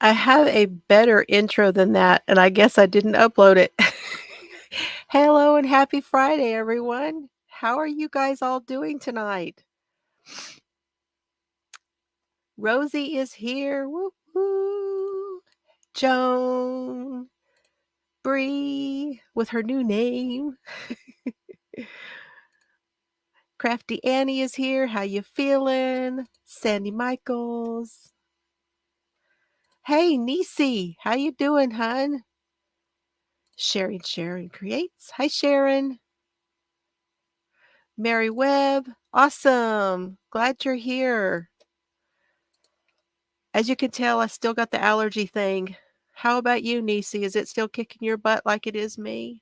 I have a better intro than that, and I guess I didn't upload it. Hello and happy Friday, everyone. How are you guys all doing tonight? Rosie is here. Woo woo. Joan, Bree with her new name. Crafty Annie is here. How you feeling? Sandy Michaels. Hey, Nisi. How you doing, hun? Sharon creates. Hi, Sharon. Mary Webb, awesome. Glad you're here. As you can tell, I still got the allergy thing. How about you, Nisi? Is it still kicking your butt like it is me?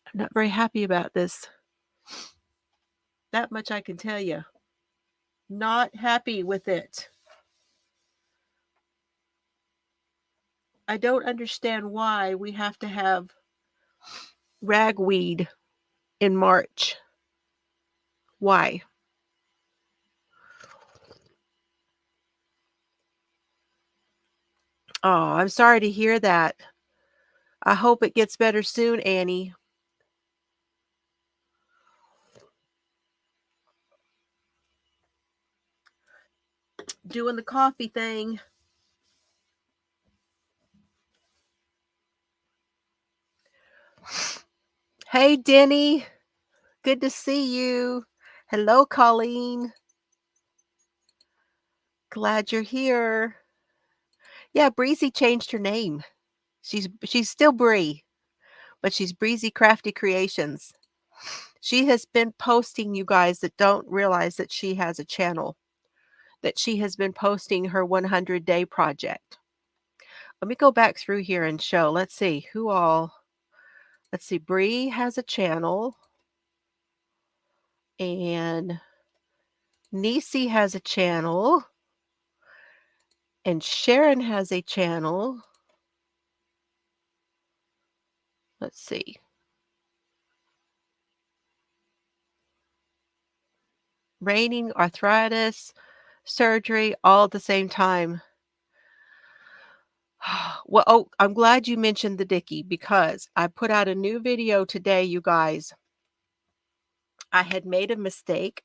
I'm not very happy about this. That much I can tell you. Not happy with it. I don't understand why we have to have ragweed in March. Why? Oh, I'm sorry to hear that. I hope it gets better soon, Annie. Doing the coffee thing. Hey, Denny. Good to see you. Hello, Colleen. Glad you're here. Yeah, Breezy changed her name. She's still Bree, but she's Breezy Crafty Creations. She has been posting, you guys that don't realize that she has a channel, that she has been posting her 100-day project. Let me go back through here and show. Let's see who all. Let's see. Bree has a channel, and Nisi has a channel, and Sharon has a channel. Let's see. Raining, arthritis, surgery, all at the same time. Well, oh, I'm glad you mentioned the Dicky because I put out a new video today, you guys. I had made a mistake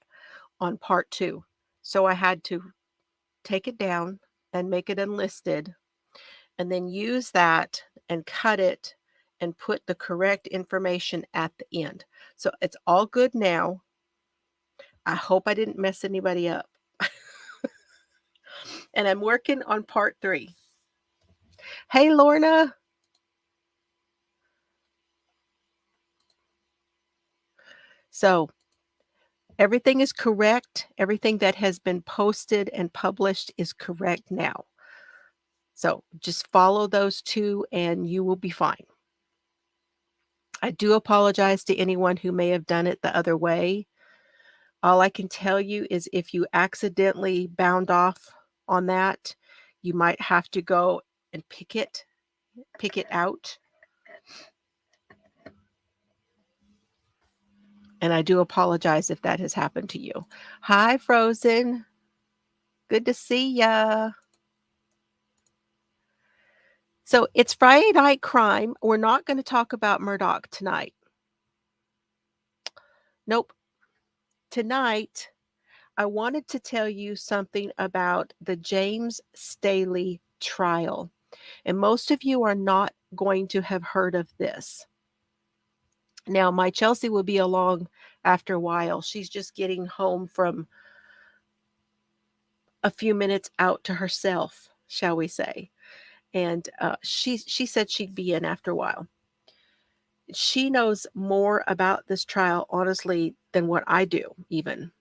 on part 2. So I had to take it down and make it unlisted and then use that and cut it and put the correct information at the end. So it's all good now. I hope I didn't mess anybody up. And I'm working on part 3. Hey, Lorna. So everything is correct. Everything that has been posted and published is correct now. So just follow those 2 and you will be fine. I do apologize to anyone who may have done it the other way. All I can tell you is if you accidentally bound off on that, you might have to go and pick it out. And I do apologize if that has happened to you. Hi, Frozen. Good to see ya. So it's Friday Night Crime. We're not going to talk about Murdoch tonight. Nope. Tonight, I wanted to tell you something about the James Staley trial. And most of you are not going to have heard of this. Now, my Chelsea will be along after a while. She's just getting home from a few minutes out to herself, shall we say. And she said she'd be in after a while. She knows more about this trial, honestly, than what I do, even.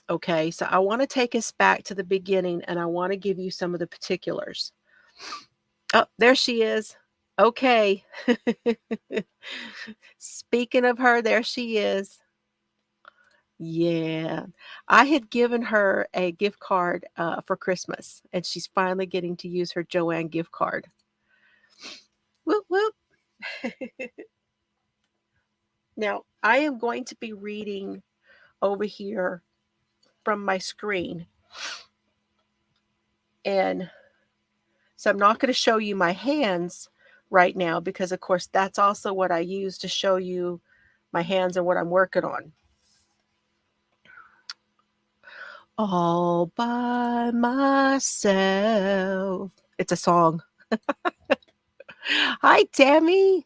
Okay, so I want to take us back to the beginning and I want to give you some of the particulars. Oh, there she is. Okay. Speaking of her, there she is. Yeah. I had given her a gift card for Christmas, and she's finally getting to use her Joanne gift card. Whoop, whoop. Now, I am going to be reading over here from my screen. And so I'm not going to show you my hands right now because, of course, that's also what I use to show you my hands and what I'm working on. All by myself. It's a song. Hi, Tammy.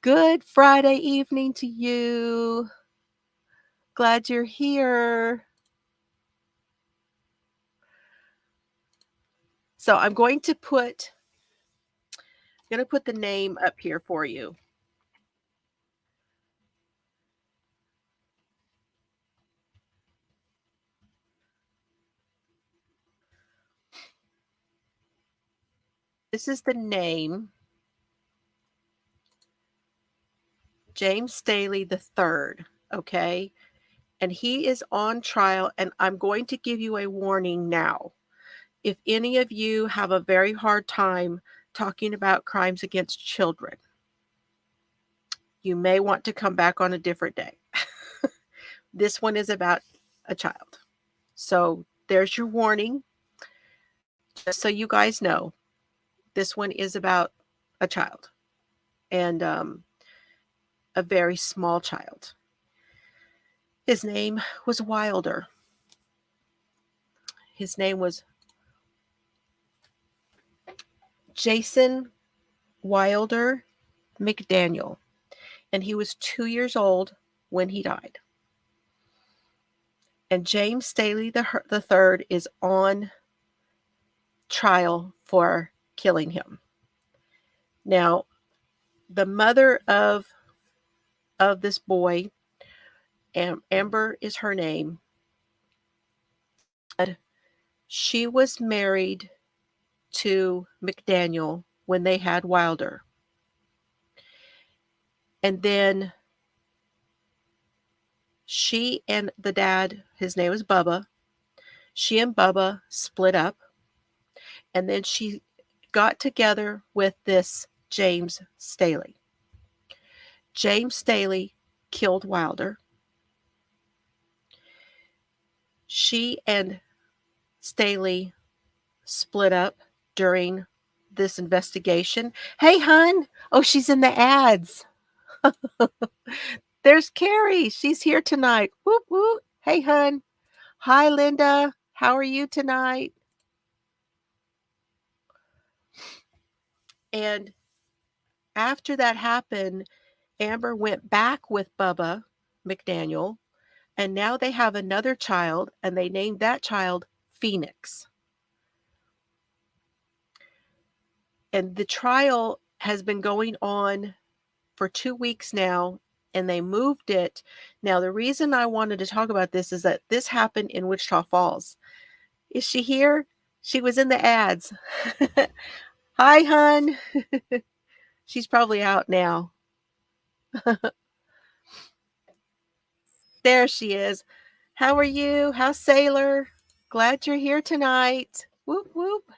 Good Friday evening to you. Glad you're here. So I'm going to put the name up here for you. This is the name, James Staley III, okay? And he is on trial, and I'm going to give you a warning now. If any of you have a very hard time talking about crimes against children, you may want to come back on a different day. This one is about a child. So there's your warning. Just so you guys know, this one is about a child, and a very small child. His name was Wilder. His name was Jason Wilder McDaniel, and he was 2 years old when he died. And James Staley the third is on trial for killing him. Now, the mother of this boy, Amber is her name, she was married to McDaniel when they had Wilder. And then she and the dad, his name was Bubba, she and Bubba split up. And then she got together with this James Staley. James Staley killed Wilder. She and Staley split up during this investigation. Hey, hun. Oh, she's in the ads. There's Carrie. She's here tonight. Whoop, whoop. Hey, hun. Hi, Linda. How are you tonight? And after that happened, Amber went back with Bubba McDaniel, and now they have another child, and they named that child Phoenix. And the trial has been going on for 2 weeks now, and they moved it. Now, the reason I wanted to talk about this is that this happened in Wichita Falls. Is she here? She was in the ads. Hi, hun. She's probably out now. There she is. How are you? How's Sailor? Glad you're here tonight. Whoop, whoop.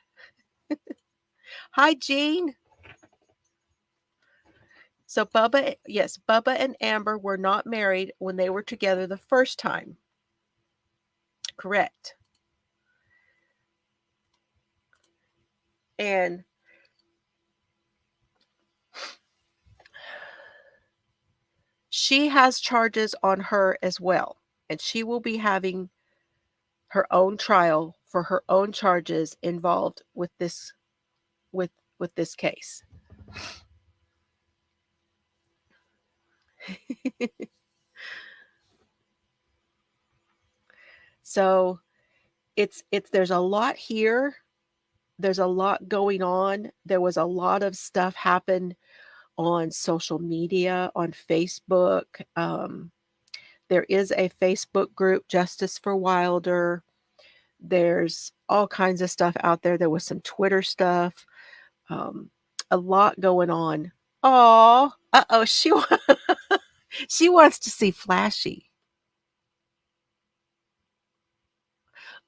Hi, Jean. So Bubba and Amber were not married when they were together the first time. Correct. And she has charges on her as well. And she will be having her own trial for her own charges involved with this case. So there's a lot here. There's a lot going on. There was a lot of stuff happened on social media, on Facebook. There is a Facebook group, Justice for Wilder. There's all kinds of stuff out there. There was some Twitter stuff. A lot going on. Oh, she wants to see Flashy.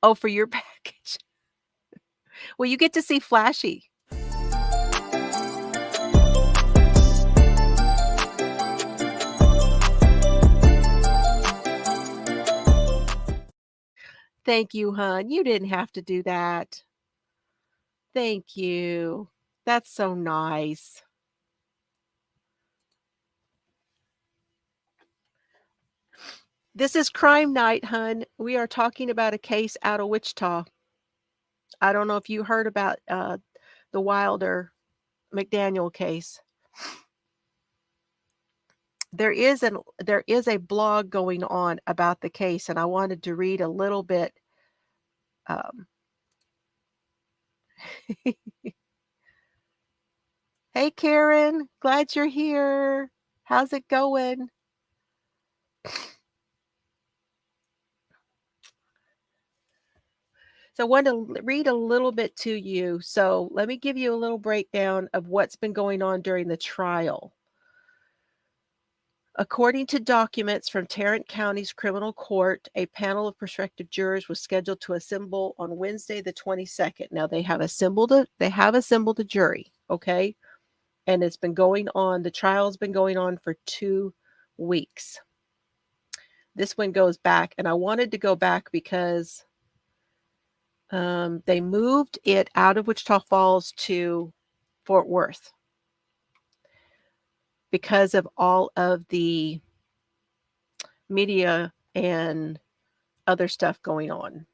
Oh, for your package. Well, you get to see Flashy. Thank you, hon. You didn't have to do that. Thank you. That's so nice. This is crime night, hun. We are talking about a case out of Wichita. I don't know if you heard about the Wilder McDaniel case. There is a blog going on about the case, and I wanted to read a little bit. Um, hey, Karen, glad you're here. How's it going? So I want to read a little bit to you. So let me give you a little breakdown of what's been going on during the trial. According to documents from Tarrant County's criminal court, a panel of prospective jurors was scheduled to assemble on Wednesday, the 22nd. Now they have assembled a jury, okay? And it's been going on. The trial's been going on for 2 weeks. This one goes back, and I wanted to go back because they moved it out of Wichita Falls to Fort Worth because of all of the media and other stuff going on.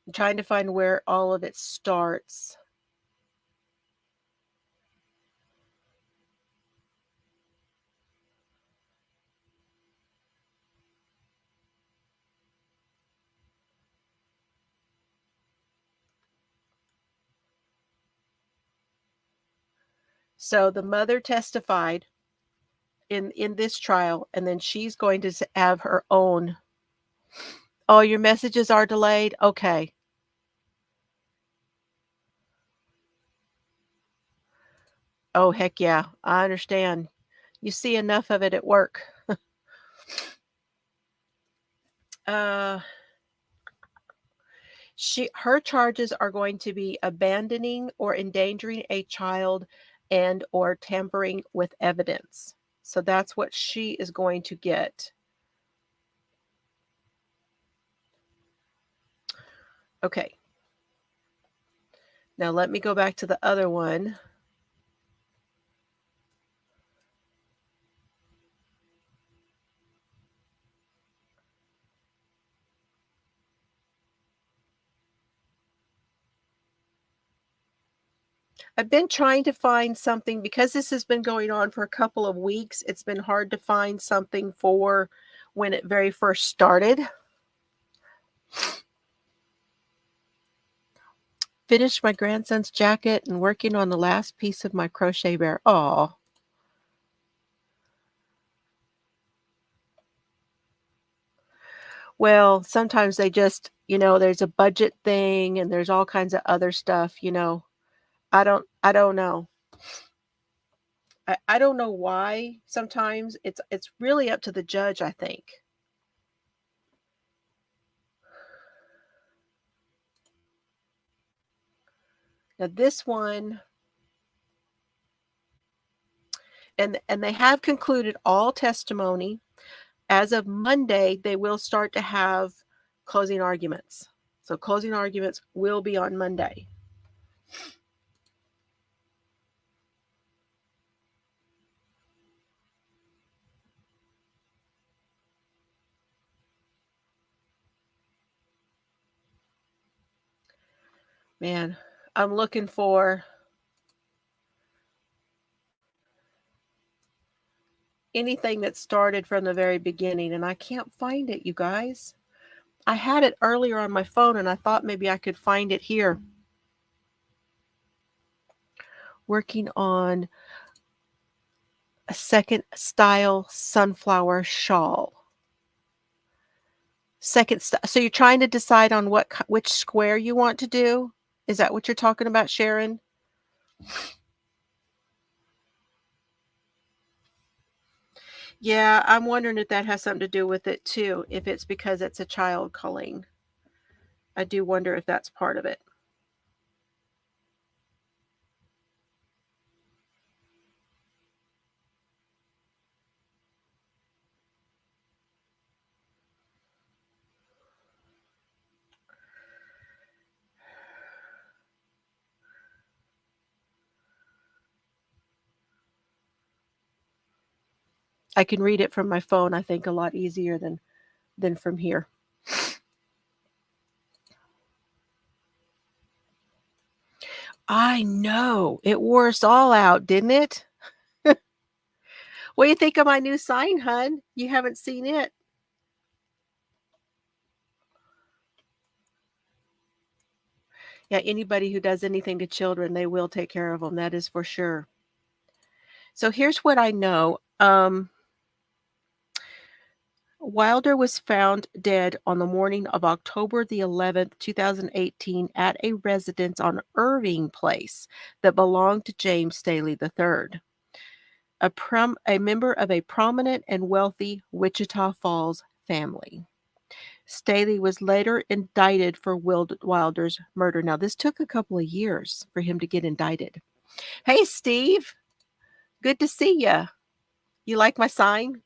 I'm trying to find where all of it starts. So the mother testified in this trial, and then she's going to have her own. Oh, your messages are delayed? Okay. Oh, heck yeah. I understand. You see enough of it at work. Uh, her charges are going to be abandoning or endangering a child and or tampering with evidence. So that's what she is going to get. Okay. Now let me go back to the other one. I've been trying to find something because this has been going on for a couple of weeks. It's been hard to find something for when it very first started. Finished my grandson's jacket and working on the last piece of my crochet bear. Aw. Well, sometimes they just, there's a budget thing and there's all kinds of other stuff. I don't know. I don't know why sometimes it's really up to the judge, I think. Now this one, and they have concluded all testimony. As of Monday, they will start to have closing arguments. So closing arguments will be on Monday. Man, I'm looking for anything that started from the very beginning, and I can't find it, you guys. I had it earlier on my phone, and I thought maybe I could find it here. Working on a second style sunflower shawl. So you're trying to decide on which square you want to do? Is that what you're talking about, Sharon? Yeah, I'm wondering if that has something to do with it too, if it's because it's a child culling. I do wonder if that's part of it. I can read it from my phone, I think, a lot easier than from here. I know. It wore us all out, didn't it? What do you think of my new sign, hun? You haven't seen it. Yeah, anybody who does anything to children, they will take care of them. That is for sure. So here's what I know. Wilder was found dead on the morning of October the 11th, 2018, at a residence on Irving Place that belonged to James Staley III, a member of a prominent and wealthy Wichita Falls family. Staley was later indicted for Wilder's murder. Now, this took a couple of years for him to get indicted. Hey, Steve. Good to see you. You like my sign?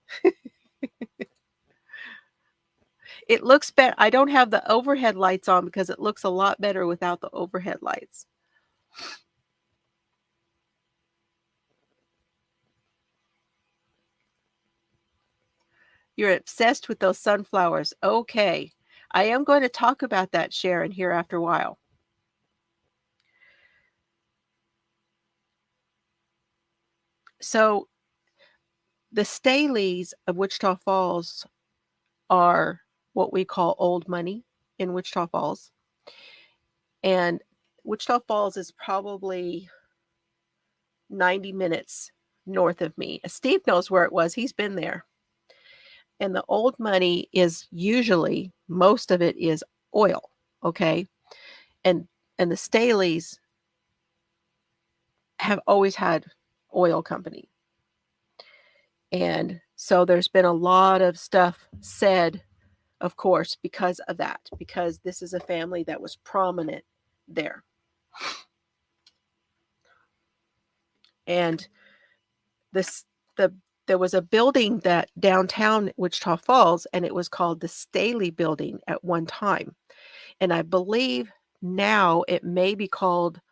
It looks better. I don't have the overhead lights on because it looks a lot better without the overhead lights. You're obsessed with those sunflowers. Okay. I am going to talk about that, Sharon, here after a while. So the Staleys of Wichita Falls are what we call old money in Wichita Falls. And Wichita Falls is probably 90 minutes north of me. Steve knows where it was. He's been there. And the old money is usually, most of it is oil, okay? And the Staleys have always had oil company. And so there's been a lot of stuff said, of course, because of that, because this is a family that was prominent there. And this there was a building that downtown Wichita Falls, and it was called the Staley Building at one time. And I believe now it may be called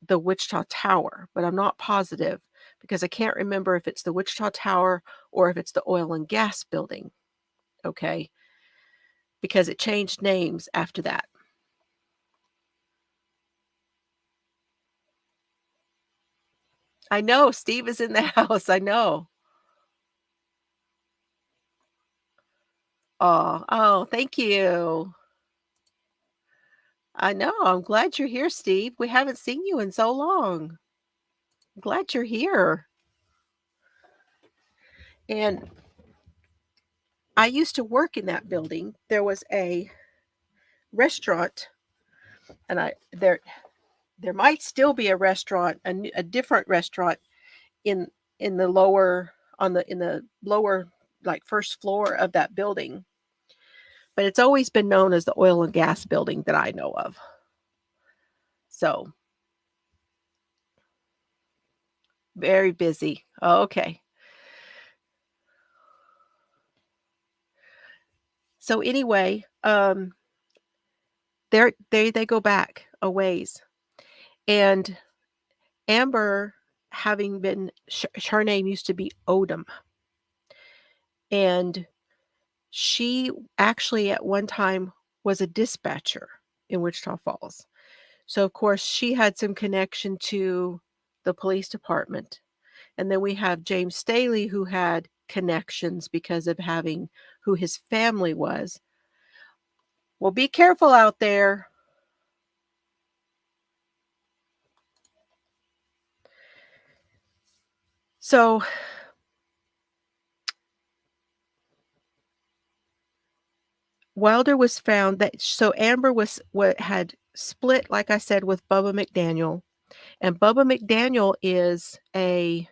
the Wichita Tower, but I'm not positive because I can't remember if it's the Wichita Tower or if it's the oil and gas building. Okay. Because it changed names after that. I know Steve is in the house. I know. Oh, thank you. I know. I'm glad you're here, Steve. We haven't seen you in so long. I'm glad you're here. And I used to work in that building. There was a restaurant, and there might still be a restaurant, a different restaurant in the lower in the lower like first floor of that building. But it's always been known as the oil and gas building that I know of. So very busy. Okay. So anyway, they go back a ways. And Amber, having been her name used to be Odom. And she actually at one time was a dispatcher in Wichita Falls. So of course she had some connection to the police department. And then we have James Staley, who had connections because of having who his family was. Well, be careful out there. So Wilder was found that so Amber was what had split, like I said, with Bubba McDaniel. And Bubba McDaniel is a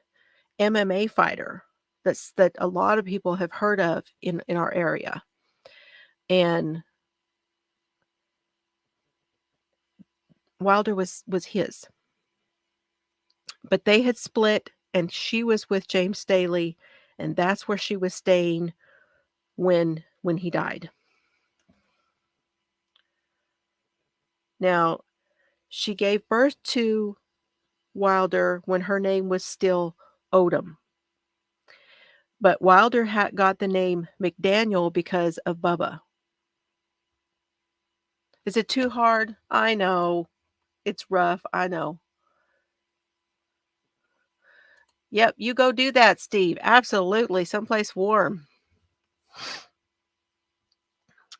MMA fighter that a lot of people have heard of in our area. And Wilder was his. But they had split, and she was with James Staley, and that's where she was staying when he died. Now, she gave birth to Wilder when her name was still Odom. But Wilder had got the name McDaniel because of Bubba. Is it too hard? I know. It's rough. I know. Yep, you go do that, Steve. Absolutely. Someplace warm.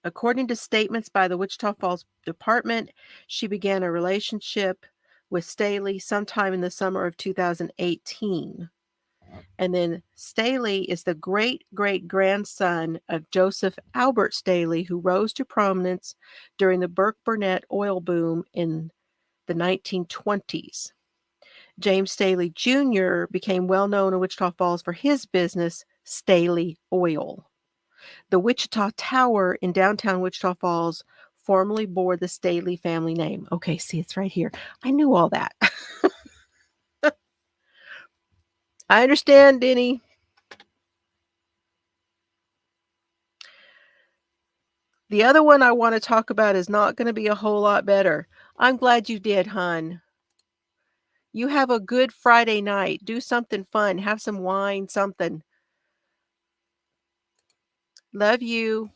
According to statements by the Wichita Falls Department, she began a relationship with Staley sometime in the summer of 2018. And then Staley is the great-great-grandson of Joseph Albert Staley, who rose to prominence during the Burke-Burnett oil boom in the 1920s. James Staley Jr. became well known in Wichita Falls for his business, Staley Oil. The Wichita Tower in downtown Wichita Falls formerly bore the Staley family name. Okay, see, it's right here. I knew all that. I understand, Denny. The other one I want to talk about is not going to be a whole lot better. I'm glad you did, hun. You have a good Friday night. Do something fun. Have some wine, something. Love you.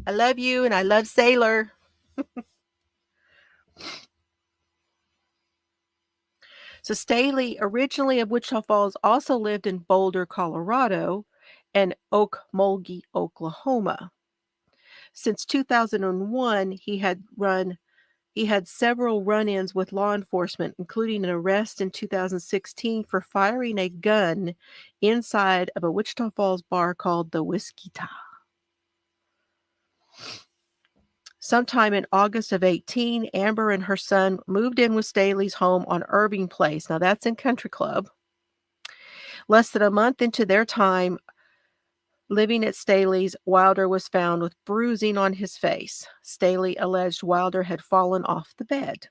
I love you, and I love Sailor. So Staley, originally of Wichita Falls, also lived in Boulder, Colorado, and Okmulgee, Oklahoma. Since 2001, he had several run-ins with law enforcement, including an arrest in 2016 for firing a gun inside of a Wichita Falls bar called the Whiskey Ta. Sometime in August of 18, Amber and her son moved in with Staley's home on Irving Place. Now that's in Country Club. Less than a month into their time living at Staley's, Wilder was found with bruising on his face. Staley alleged Wilder had fallen off the bed.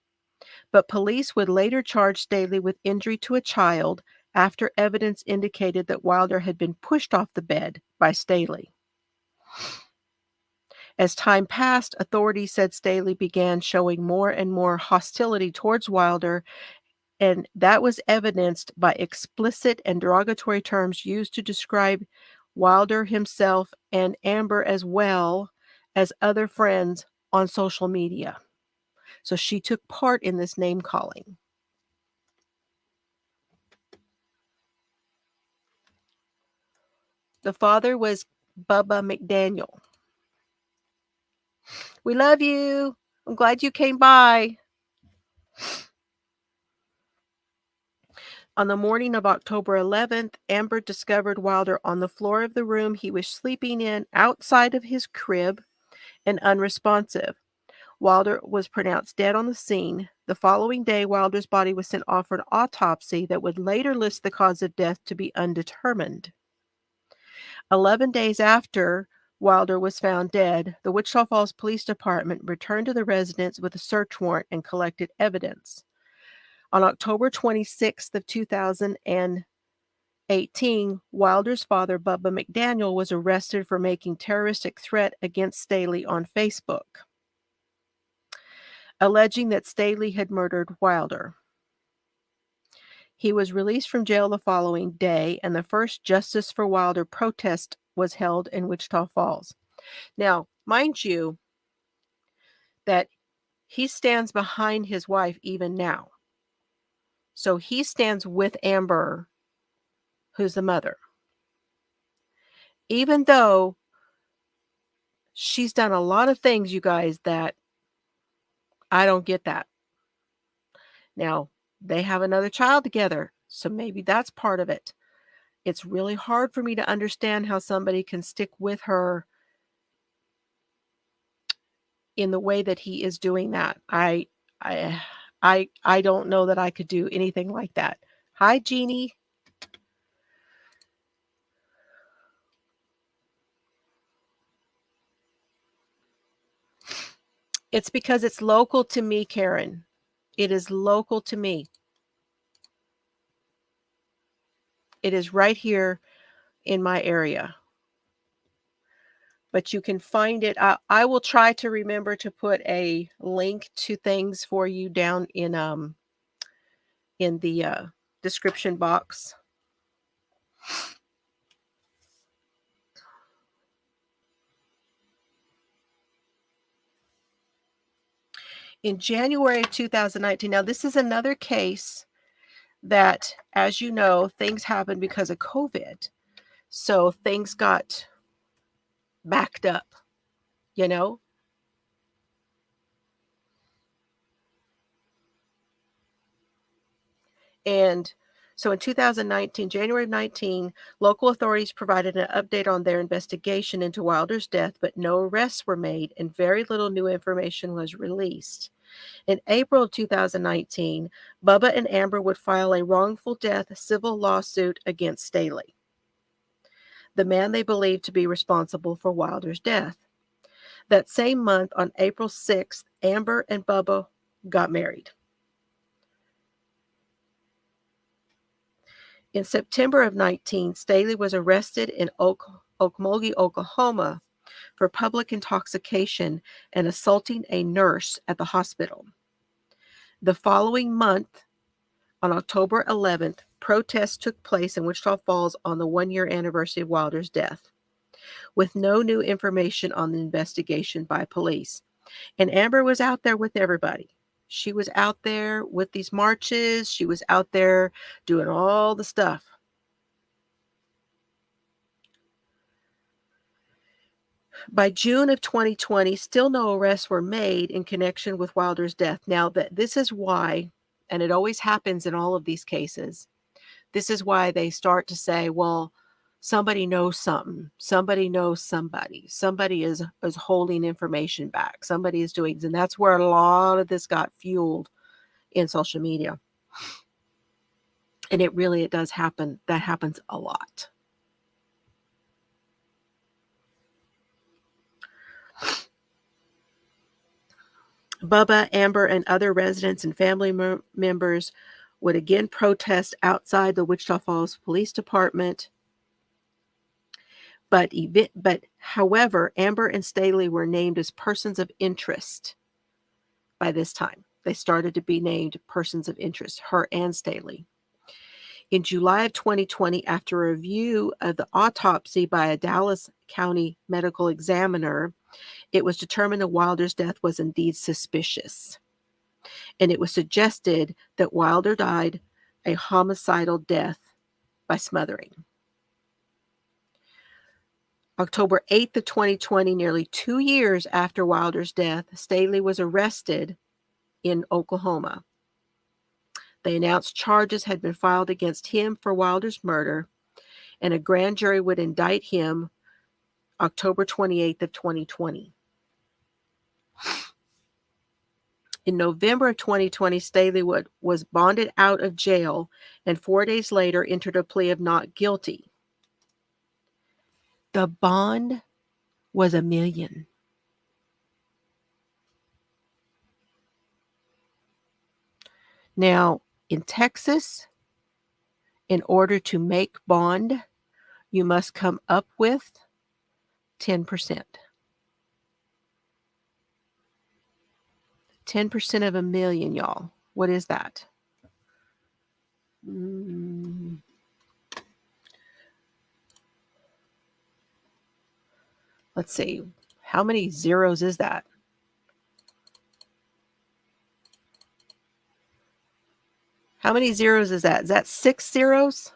But police would later charge Staley with injury to a child after evidence indicated that Wilder had been pushed off the bed by Staley. As time passed, authorities said Staley began showing more and more hostility towards Wilder, and that was evidenced by explicit and derogatory terms used to describe Wilder himself and Amber as well as other friends on social media. So she took part in this name calling. The father was Bubba McDaniel. We love you. I'm glad you came by. On the morning of October 11th, Amber discovered Wilder on the floor of the room he was sleeping in outside of his crib and unresponsive. Wilder was pronounced dead on the scene. The following day, Wilder's body was sent off for an autopsy that would later list the cause of death to be undetermined. 11 days after Wilder was found dead, the Wichita Falls Police Department returned to the residence with a search warrant and collected evidence. On October 26th of 2018, Wilder's father, Bubba McDaniel, was arrested for making terroristic threat against Staley on Facebook, alleging that Staley had murdered Wilder. He was released from jail the following day, and the first Justice for Wilder protest was held in Wichita Falls. Now, mind you, that he stands behind his wife even now. So he stands with Amber, who's the mother. Even though she's done a lot of things, you guys, that I don't get that. Now, they have another child together, so maybe that's part of it. It's really hard for me to understand how somebody can stick with her in the way that he is doing that. I don't know that I could do anything like that. Hi, Jeannie. It's because it's local to me, Karen. It is local to me. It is right here in my area. But you can find it. I will try to remember to put a link to things for you down in the description box. In January of 2019, now this is another case that, as you know, things happened because of COVID. So things got backed up, you know? And so in 2019, January 19, local authorities provided an update on their investigation into Wilder's death, but no arrests were made and very little new information was released. In April of 2019, Bubba and Amber would file a wrongful death civil lawsuit against Staley, the man they believed to be responsible for Wilder's death. That same month, on April 6th, Amber and Bubba got married. In September of 19, Staley was arrested in Okmulgee, Oklahoma for public intoxication and assaulting a nurse at the hospital. The following month, on October 11th, protests took place in Wichita Falls on the one-year anniversary of Wilder's death, with no new information on the investigation by police. And Amber was out there with everybody. She was out there with these marches. She was out there doing all the stuff. By June of 2020, still no arrests were made in connection with Wilder's death. Now, this is why, and it always happens in all of these cases, this is why they start to say, well, somebody knows something. Somebody knows somebody. Somebody is holding information back. Somebody is doing, and that's where a lot of this got fueled in social media. And it does happen. That happens a lot. Bubba, Amber, and other residents and family members would again protest outside the Wichita Falls Police Department. But however, Amber and Staley were named as persons of interest by this time. They started to be named persons of interest, her and Staley. In July of 2020, after a review of the autopsy by a Dallas County medical examiner, it was determined that Wilder's death was indeed suspicious. And it was suggested that Wilder died a homicidal death by smothering. October 8th of 2020, nearly 2 years after Wilder's death, Staley was arrested in Oklahoma. They announced charges had been filed against him for Wilder's murder, and a grand jury would indict him October 28th of 2020. In November of 2020, Staley was bonded out of jail and 4 days later entered a plea of not guilty. The bond was $1 million. Now, in Texas, in order to make bond, you must come up with 10%. 10% of $1 million, y'all. What is that? Let's see. How many zeros is that? How many zeros is that? Is that 6 zeros?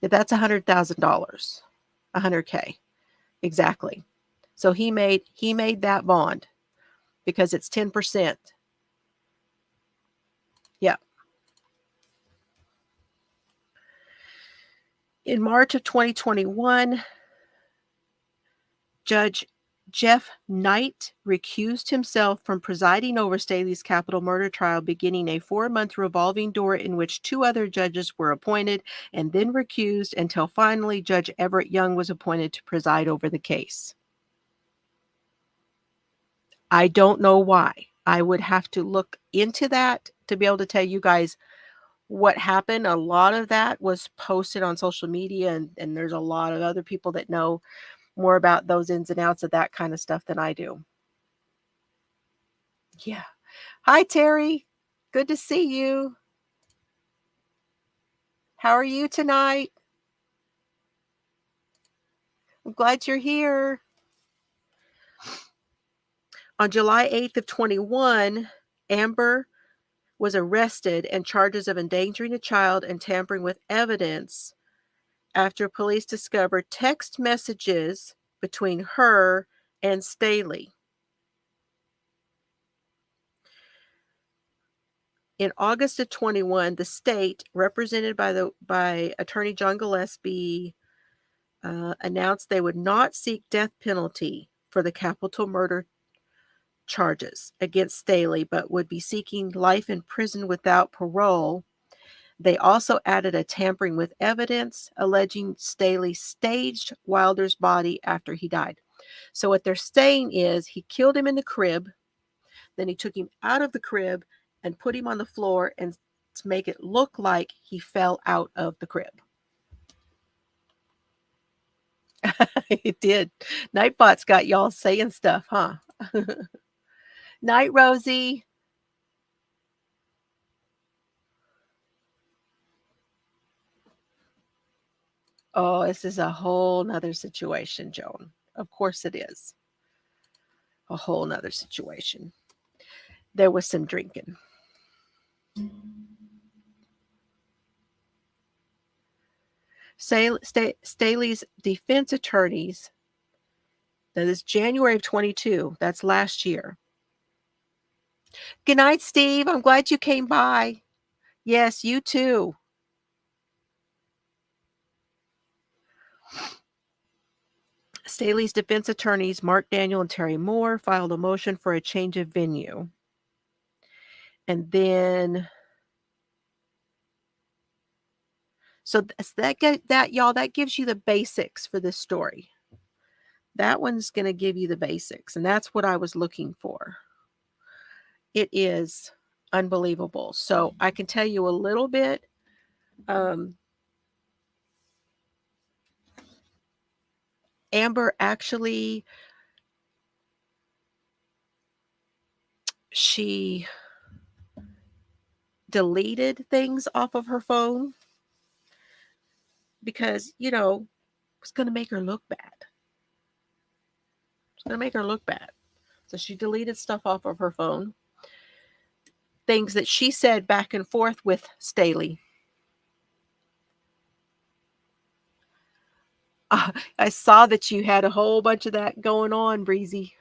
Yeah, that's $100,000. $100K. Exactly. So he made that bond because it's 10%. Yeah. In March of 2021, Judge Jeff Knight recused himself from presiding over Staley's capital murder trial, beginning a 4-month revolving door in which 2 other judges were appointed and then recused until finally Judge Everett Young was appointed to preside over the case. I don't know why. I would have to look into that to be able to tell you guys what happened. A lot of that was posted on social media, and there's a lot of other people that know more about those ins and outs of that kind of stuff than I do. Yeah. Hi, Terry. Good to see you. How are you tonight? I'm glad you're here. On July 8th of 21, Amber was arrested and charges of endangering a child and tampering with evidence after police discovered text messages between her and Staley. In August of 21, the state, represented by Attorney John Gillespie, announced they would not seek death penalty for the capital murder charges against Staley, but would be seeking life in prison without parole. They also added a tampering with evidence, alleging Staley staged Wilder's body after he died. So what they're saying is he killed him in the crib, then he took him out of the crib and put him on the floor and to make it look like he fell out of the crib. It did. Nightbot's got y'all saying stuff, huh? Night, Rosie. Oh, this is a whole nother situation, Joan. Of course it is. A whole nother situation. There was some drinking. Staley's defense attorneys, that is January of 22, that's last year. Good night, Steve. I'm glad you came by. Yes, you too. Staley's defense attorneys, Mark Daniel and Terry Moore, filed a motion for a change of venue. And then, so that y'all, that gives you the basics for this story. That one's going to give you the basics, and that's what I was looking for. It is unbelievable. So I can tell you a little bit. Amber actually, she deleted things off of her phone because, you know, it was going to make her look bad. It's going to make her look bad. So she deleted stuff off of her phone. Things that she said back and forth with Staley. I saw that you had a whole bunch of that going on, Breezy.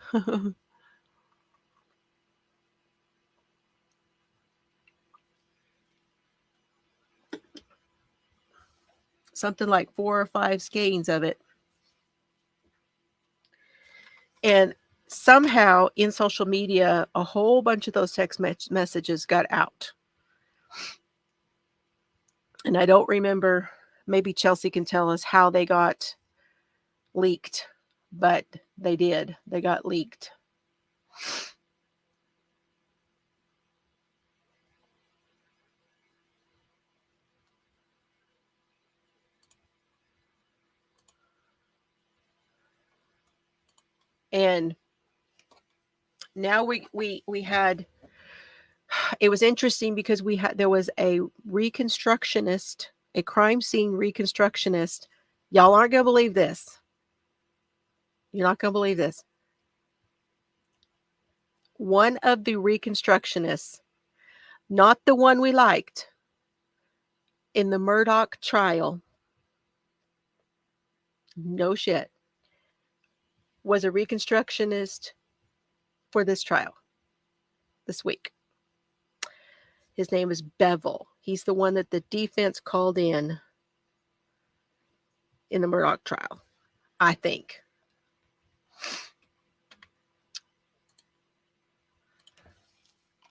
Something like 4 or 5 skeins of it. And somehow in social media, a whole bunch of those text messages got out. And I don't remember, maybe Chelsea can tell us how they got leaked, but they did. They got leaked. And now we had, it was interesting because there was a reconstructionist, a crime scene reconstructionist. Y'all aren't going to believe this. You're not going to believe this. One of the reconstructionists, not the one we liked, in the Murdaugh trial, no shit, was a reconstructionist for this trial this week. His name is Bevel. He's the one that the defense called in the Murdaugh trial, I think.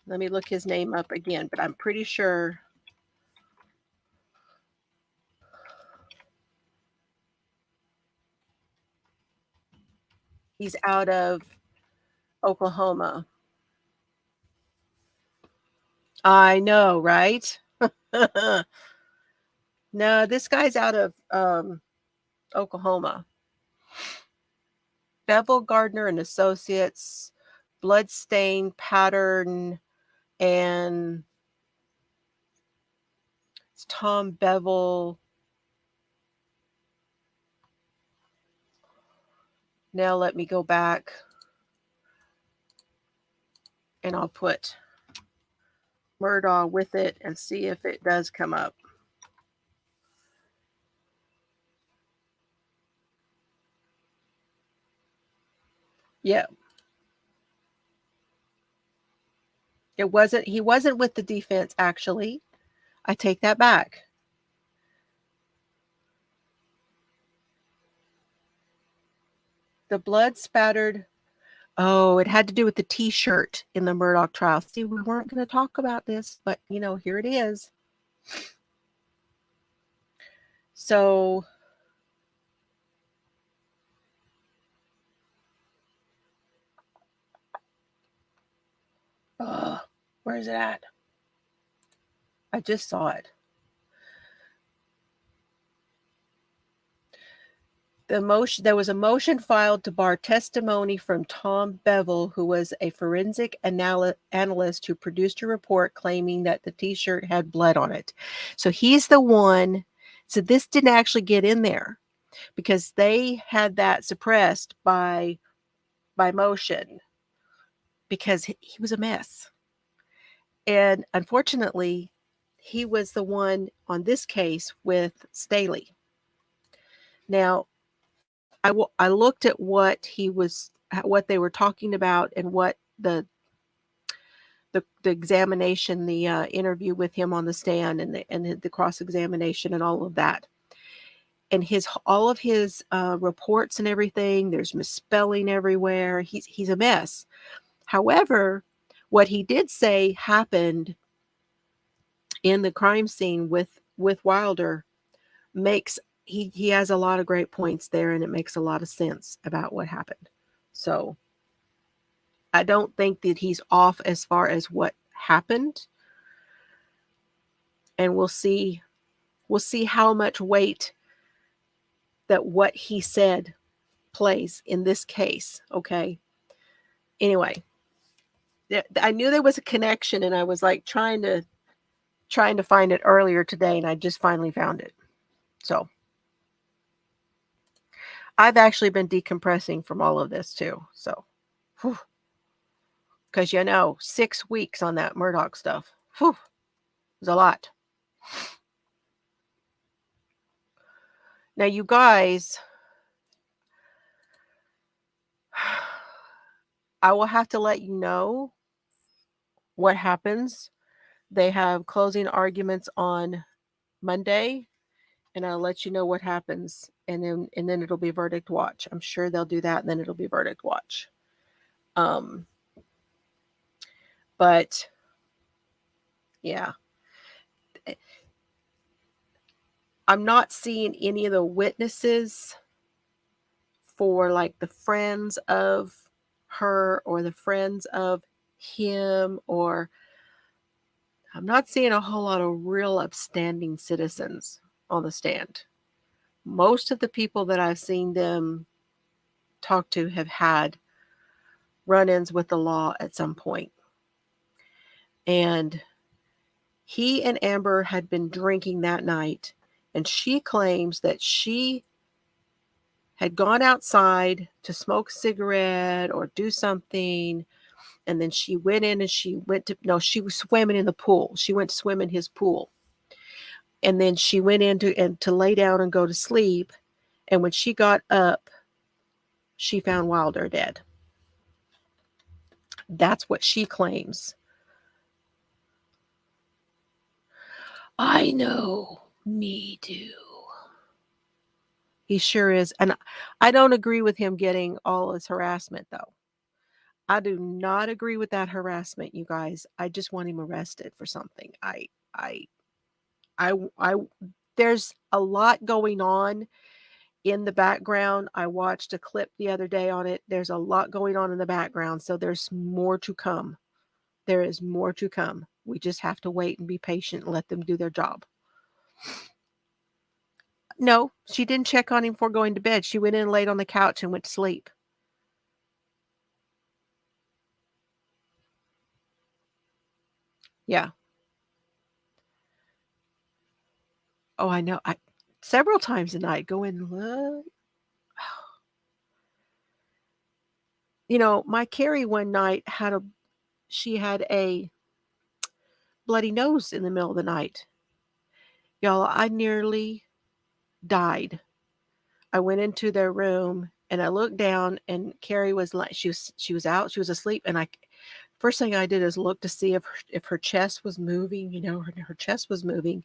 Let me look his name up again, but I'm pretty sure he's out of Oklahoma. I know, right? No, this guy's out of Oklahoma. Bevel Gardner and Associates, bloodstain pattern, and it's Tom Bevel. Now let me go back and I'll put Murdaugh with it and see if it does come up. Yeah. He wasn't with the defense, actually. I take that back. The blood spattered. Oh, it had to do with the T-shirt in the Murdaugh trial. See, we weren't going to talk about this, but, here it is. So, where is it at? I just saw it. There was a motion filed to bar testimony from Tom Bevel, who was a forensic analyst who produced a report claiming that the T-shirt had blood on it. So he's the one. So this didn't actually get in there because they had that suppressed by motion because he was a mess. And unfortunately, he was the one on this case with Staley. Now, I looked at what they were talking about and what the examination, the interview with him on the stand and the cross-examination and all of that. And all of his reports and everything, there's misspelling everywhere. He's a mess. However, what he did say happened in the crime scene with Wilder he has a lot of great points there, and it makes a lot of sense about what happened. So I don't think that he's off as far as what happened. And we'll see how much weight that what he said plays in this case. Okay. Anyway, I knew there was a connection, and I was like trying to find it earlier today, and I just finally found it. So I've actually been decompressing from all of this too. So, because 6 weeks on that Murdaugh stuff, it was a lot. Now, you guys, I will have to let you know what happens. They have closing arguments on Monday, and I'll let you know what happens. And then it'll be verdict watch. I'm sure they'll do that, and then it'll be verdict watch. But yeah, I'm not seeing any of the witnesses for like the friends of her or the friends of him, or I'm not seeing a whole lot of real upstanding citizens on the stand. Most of the people that I've seen them talk to have had run-ins with the law at some point. And he and Amber had been drinking that night, and she claims that she had gone outside to smoke a cigarette or do something, and then she went in and she was swimming in the pool. She went to swim in his pool. And then she went in to lay down and go to sleep, and when she got up, she found Wilder dead. That's what she claims. I know, me too. He sure is. And I don't agree with him getting all his harassment, though. I do not agree with that harassment, you guys. I just want him arrested for something. I I there's a lot going on in the background. I watched a clip the other day on it. There's a lot going on in the background, so there's more to come. There is more to come. We just have to wait and be patient and let them do their job. No, she didn't check on him before going to bed. She went in, laid on the couch, and went to sleep. Yeah. Oh, I know. I several times a night go in and look. You know, my Carrie one night she had a bloody nose in the middle of the night. Y'all, I nearly died. I went into their room and I looked down and Carrie was like she was out, she was asleep, and first thing I did is look to see if her chest was moving, her chest was moving,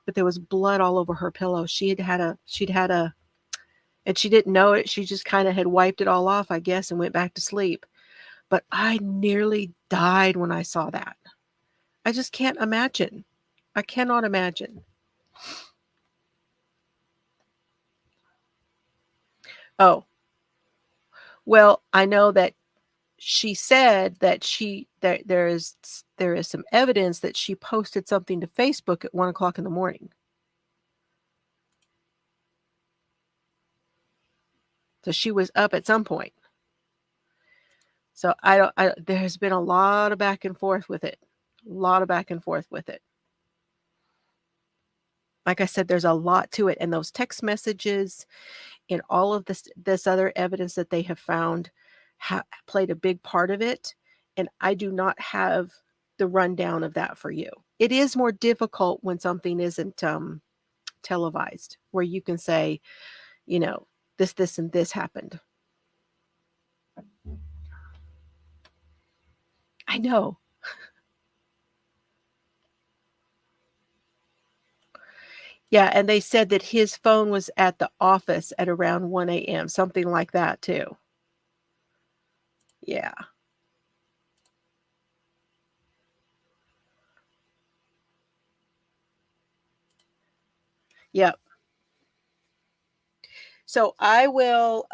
but there was blood all over her pillow. She'd had a and she didn't know it. She just kind of had wiped it all off, I guess, and went back to sleep. But I nearly died when I saw that. I just can't imagine. I cannot imagine. Oh, well, I know that she said that there is some evidence that she posted something to Facebook at 1 o'clock in the morning. So she was up at some point. So there has been a lot of back and forth with it. A lot of back and forth with it. Like I said, there's a lot to it. And those text messages and all of this other evidence that they have found played a big part of it. And I do not have the rundown of that for you. It is more difficult when something isn't televised, where you can say, this, and this happened. I know. Yeah, and they said that his phone was at the office at around 1 a.m., something like that too. Yeah. Yep. So I will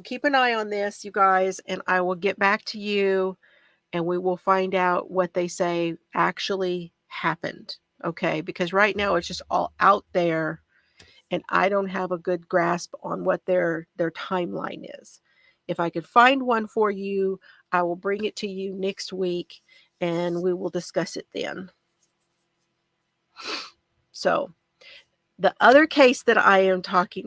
keep an eye on this, you guys, and I will get back to you and we will find out what they say actually happened. Okay? Because right now it's just all out there and I don't have a good grasp on what their timeline is. If I could find one for you, I will bring it to you next week and we will discuss it then. So, the other case that I am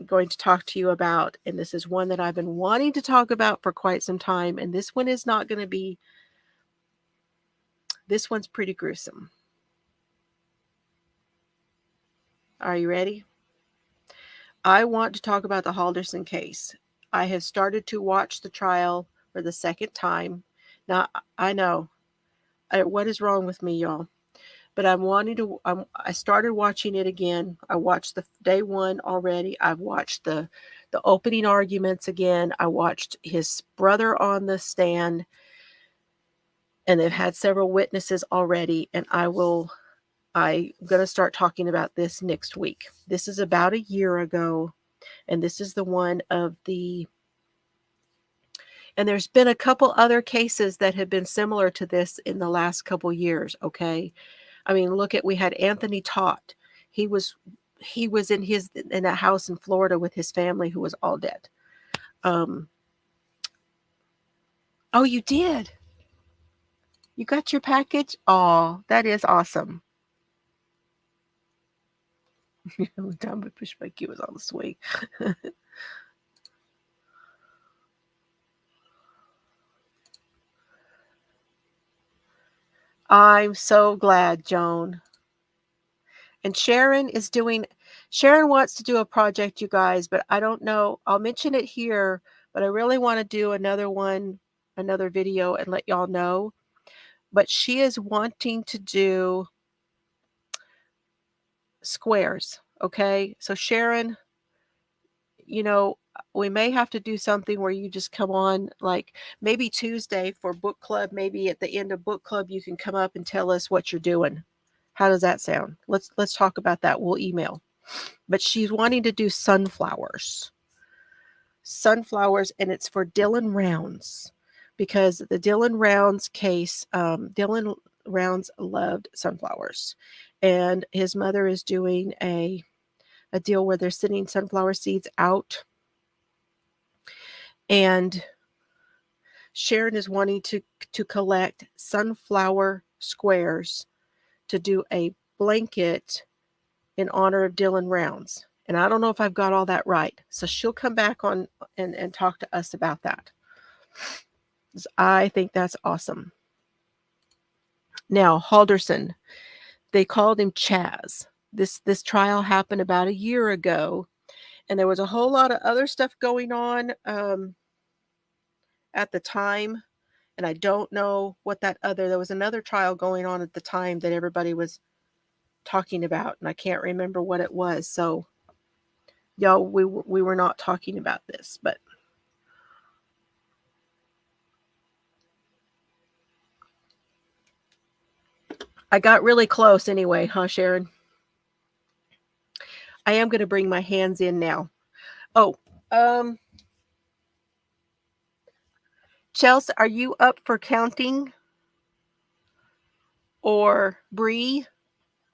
going to talk to you about, and this is one that I've been wanting to talk about for quite some time, and this one is not going to be, this one's pretty gruesome. Are you ready? I want to talk about the Halderson case. I have started to watch the trial for the second time. Now, I know, what is wrong with me, y'all? But I started watching it again. I watched the day one already. I've watched the opening arguments again. I watched his brother on the stand, and they've had several witnesses already. And I'm going to start talking about this next week. This is about a year ago, and this is the one of and there's been a couple other cases that have been similar to this in the last couple years. Okay. I mean, we had Anthony Tott. He was in a house in Florida with his family who was all dead. Oh, you did? You got your package? Oh, that is awesome. Time to push my was on the swing. I'm so glad, Joan. And Sharon wants to do a project, you guys, but I don't know. I'll mention it here, but I really want to do another video and let y'all know. But she is wanting to do squares. Okay. So Sharon, we may have to do something where you just come on, like maybe Tuesday for book club. Maybe at the end of book club, you can come up and tell us what you're doing. How does that sound? Let's talk about that. We'll email. But she's wanting to do sunflowers. Sunflowers, and it's for Dylan Rounds, because the Dylan Rounds case, Dylan Rounds loved sunflowers, and his mother is doing a deal where they're sending sunflower seeds out, and Sharon is wanting to collect sunflower squares to do a blanket in honor of Dylan Rounds. And I don't know if I've got all that right. So she'll come back on and talk to us about that. I think that's awesome. Now, Halderson, they called him Chaz. This trial happened about a year ago, and there was a whole lot of other stuff going on at the time. And I don't know what there was another trial going on at the time that everybody was talking about, and I can't remember what it was. So, y'all, we were not talking about this, but I got really close anyway, huh, Sharon? I am going to bring my hands in now. Oh, Chelsea, are you up for counting? Or Bree,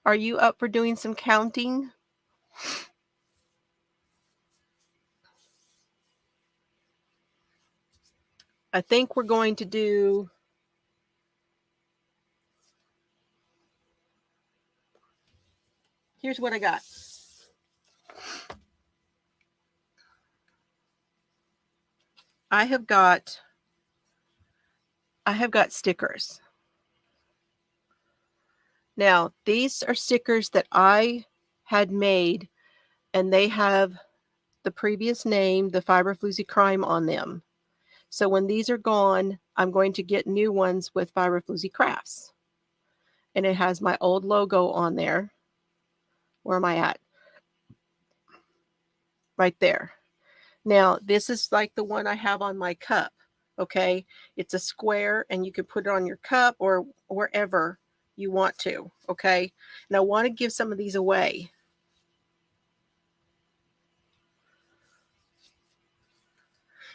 are you up for doing some counting? I think we're going to do... Here's what I got. I have got stickers. Now, these are stickers that I had made, and they have the previous name, the Fiber Floozie Crime, on them. So when these are gone, I'm going to get new ones with Fiber Floozie Crafts. And it has my old logo on there. Where am I at? Right there. Now, this is like the one I have on my cup, okay? It's a square, and you can put it on your cup or wherever you want to, okay? And I want to give some of these away.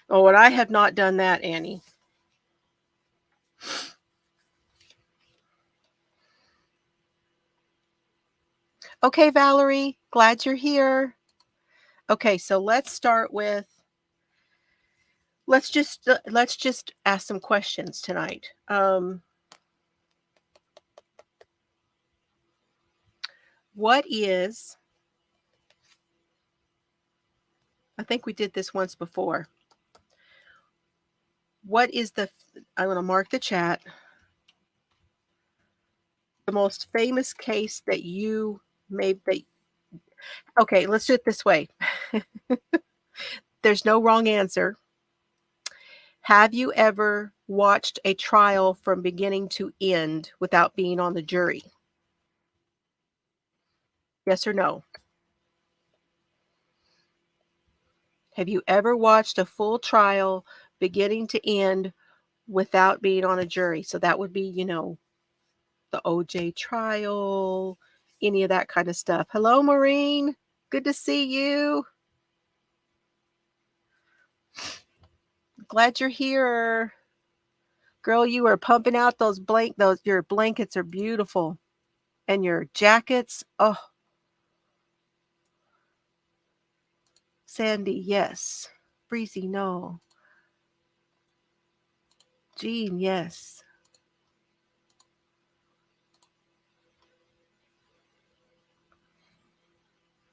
Oh, and I have not done that, Annie. Okay, Valerie, glad you're here. Okay, so let's start with... Let's just ask some questions tonight. What is... I think we did this once before. What is I'm going to mark the chat. The most famous case that you made that... Okay, let's do it this way. There's no wrong answer. Have you ever watched a trial from beginning to end without being on the jury? Yes or no? Have you ever watched a full trial beginning to end without being on a jury? So that would be, the OJ trial, any of that kind of stuff. Hello, Maureen. Good to see you. Glad you're here. Girl, you are pumping out your blankets are beautiful. And your jackets, oh. Sandy, yes. Breezy, no. Jean, yes.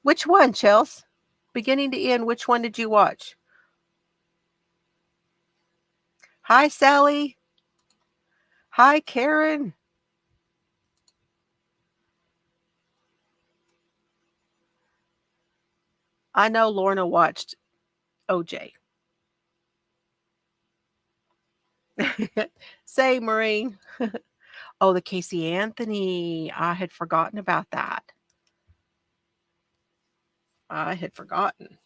Which one, Chels? Beginning to end, which one did you watch? Hi, Sally. Hi, Karen. I know Lorna watched OJ. Say, Maureen. Oh, the Casey Anthony. I had forgotten about that. I had forgotten.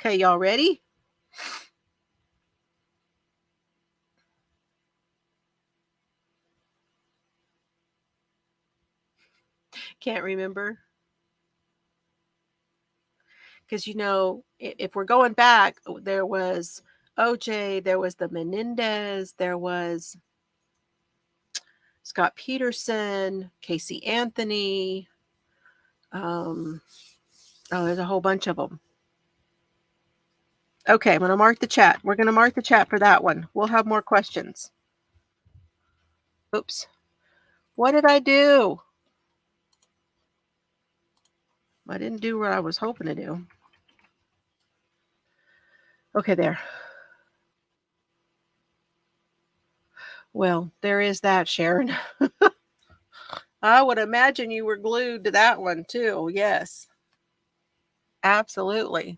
Okay, y'all ready? Can't remember? Because, if we're going back, there was OJ, there was the Menendez, there was Scott Peterson, Casey Anthony. There's a whole bunch of them. Okay, I'm going to mark the chat. We're going to mark the chat for that one. We'll have more questions. Oops. What did I do? I didn't do what I was hoping to do. Okay, there. Well, there is that, Sharon. I would imagine you were glued to that one too. Yes. Absolutely.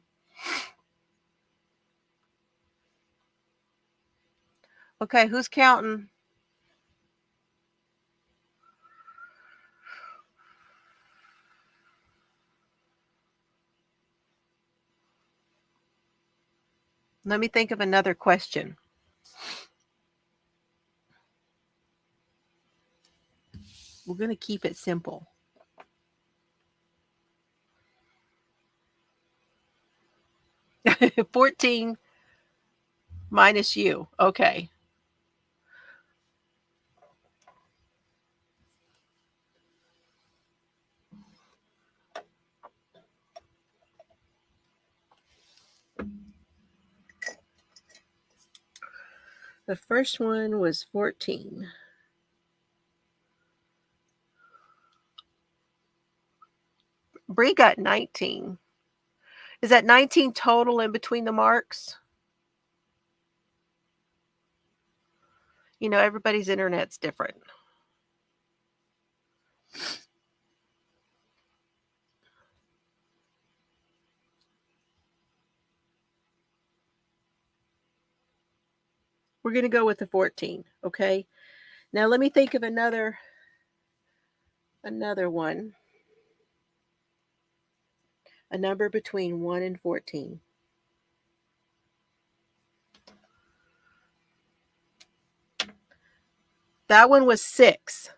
Okay, who's counting? Let me think of another question. We're going to keep it simple. $14 minus you. Okay. The first one was 14. Bree got 19. Is that 19 total in between the marks? Everybody's internet's different. We're going to go with the 14. Okay. Now let me think of another one. A number between 1 and 14. That one was 6.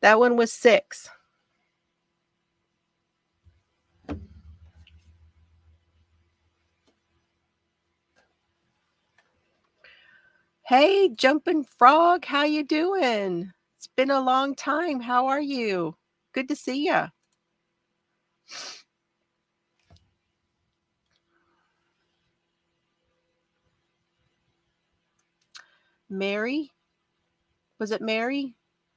That one was 6. Hey, Jumping Frog, how you doing? It's been a long time. How are you? Good to see you. Mary? Was it Mary?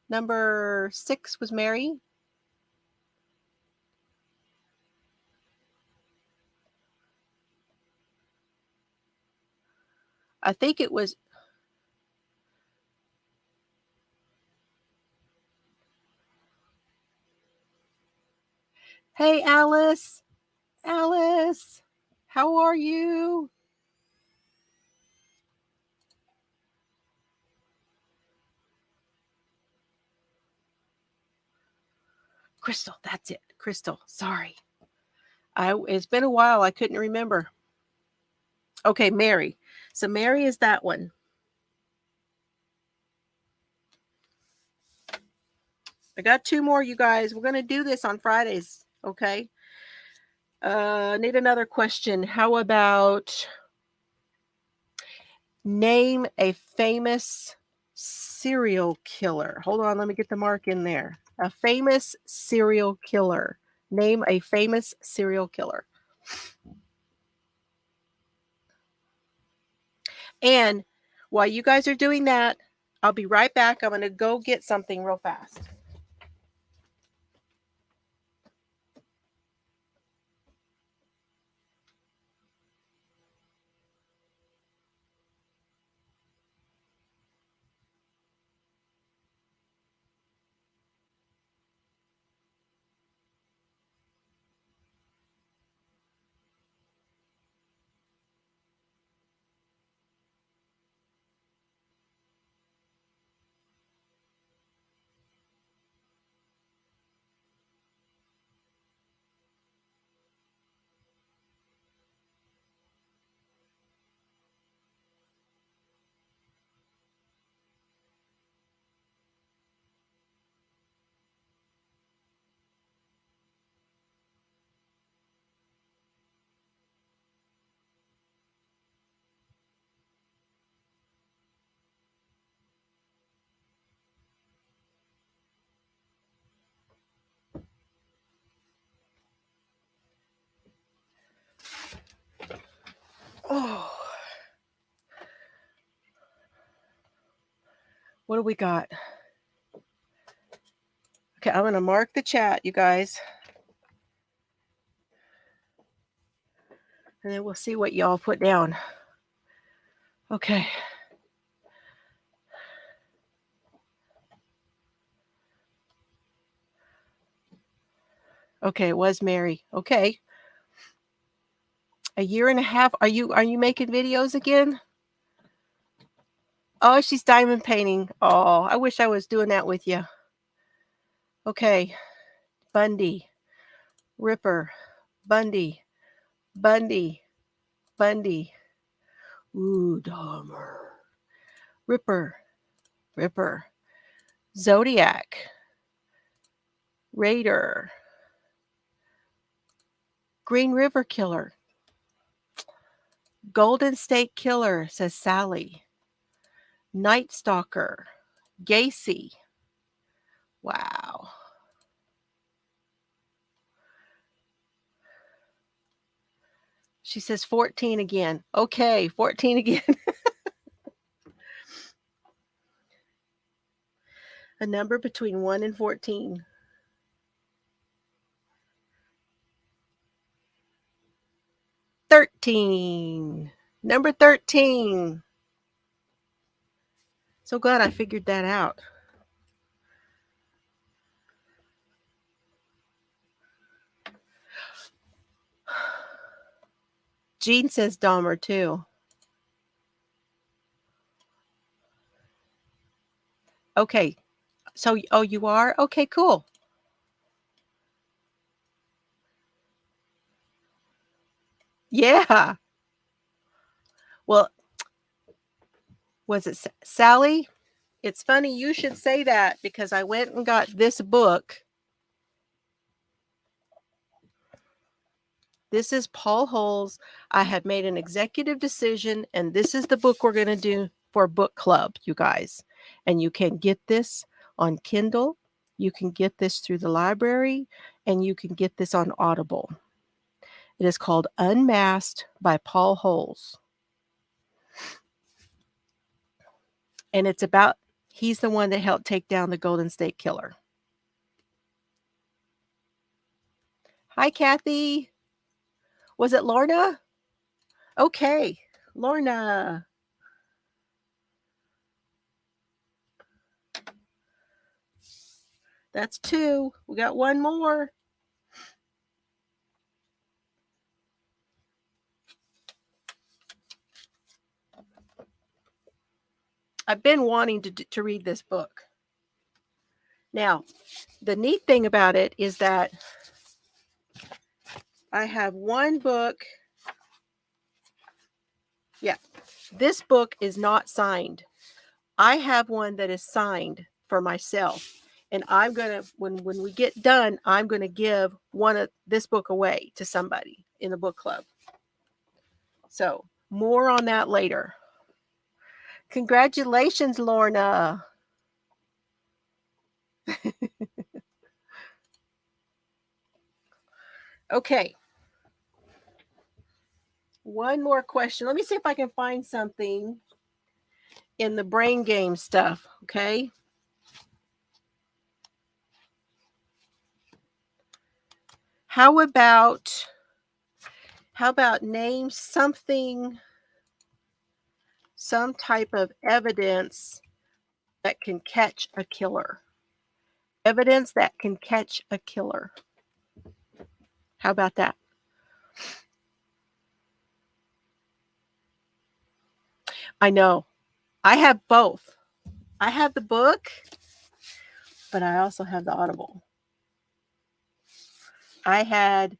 Number 6 was Mary? I think it was. Hey, Alice. Alice, how are you? Crystal, that's it. Crystal, sorry. It's been a while. I couldn't remember. Okay, Mary. So Mary is that one. I got 2 more, you guys. We're going to do this on Fridays, okay? Need another question. How about name a famous serial killer? Hold on, let me get the mark in there. A famous serial killer. Name a famous serial killer. And while you guys are doing that, I'll be right back. I'm going to go get something real fast. Oh, what do we got? Okay, I'm going to mark the chat, you guys. And then we'll see what y'all put down. Okay. Okay, it was Mary. Okay. A year and a half. Are you making videos again? Oh, she's diamond painting. Oh, I wish I was doing that with you. Okay. Bundy. Ripper. Bundy. Bundy. Bundy. Ooh, Dahmer. Ripper. Ripper. Zodiac. Raider. Green River Killer. Golden State Killer, says Sally. Night Stalker. Gacy. Wow. She says 14 again. Okay, 14 again. A number between 1 and 14. 13. Number 13. So glad I figured that out. Jean says Dahmer too. Okay. So, oh, you are? Okay, cool. Yeah. Well, was it Sally? It's funny you should say that because I went and got this book. This is Paul Holes. I have made an executive decision, and this is the book we're going to do for book club, you guys. And you can get this on Kindle. You can get this through the library, and you can get this on Audible. It is called Unmasked by Paul Holes. And it's about, he's the one that helped take down the Golden State Killer. Hi, Kathy. Was it Lorna? Okay, Lorna. That's 2. We got one more. I've been wanting to read this book. Now, the neat thing about it is that I have one book. Yeah, this book is not signed. I have one that is signed for myself. And I'm going to, when we get done, I'm going to give one of this book away to somebody in the book club. So more on that later. Congratulations, Lorna. Okay. One more question. Let me see if I can find something in the brain game stuff. Okay. How about name something, some type of evidence that can catch a killer? Evidence that can catch a killer. How about that? I know. I have both. I have the book, but I also have the Audible. I had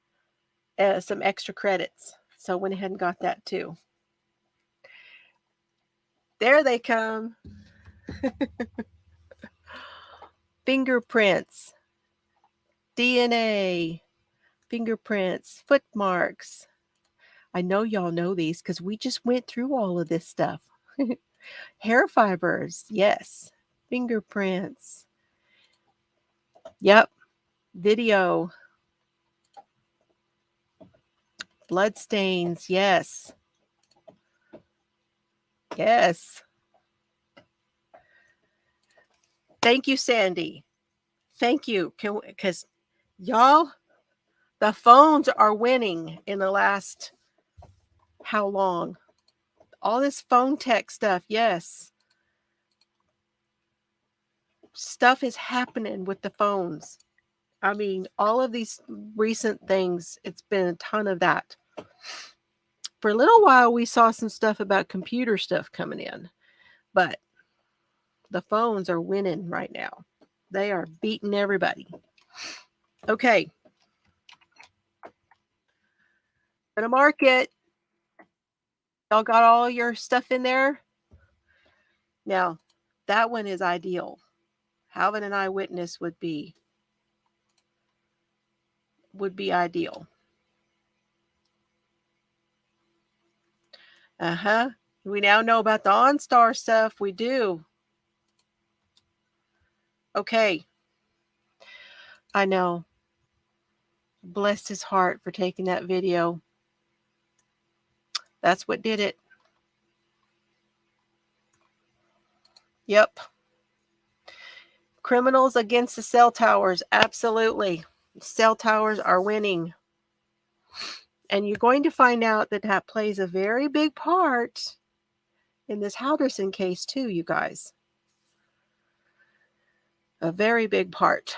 some extra credits, so I went ahead and got that too. There they come. Fingerprints, DNA, fingerprints, footmarks. I know y'all know these because we just went through all of this stuff. Hair fibers, yes. Fingerprints. Yep. Video. Blood stains, yes. Yes. Thank you, Sandy. Thank you. Because y'all, the phones are winning in the last how long? All this phone tech stuff. Yes. Stuff is happening with the phones. I mean, all of these recent things, it's been a ton of that. For a little while, we saw some stuff about computer stuff coming in, but the phones are winning right now. They are beating everybody. Okay. Gonna mark it. Y'all got all your stuff in there? Now, that one is ideal. Having an eyewitness would be ideal. Uh-huh. We now know about the OnStar stuff. We do. Okay. I know. Bless his heart for taking that video. That's what did it. Yep. Criminals against the cell towers. Absolutely. Cell towers are winning. And you're going to find out that that plays a very big part in this Halderson case too, you guys. A very big part.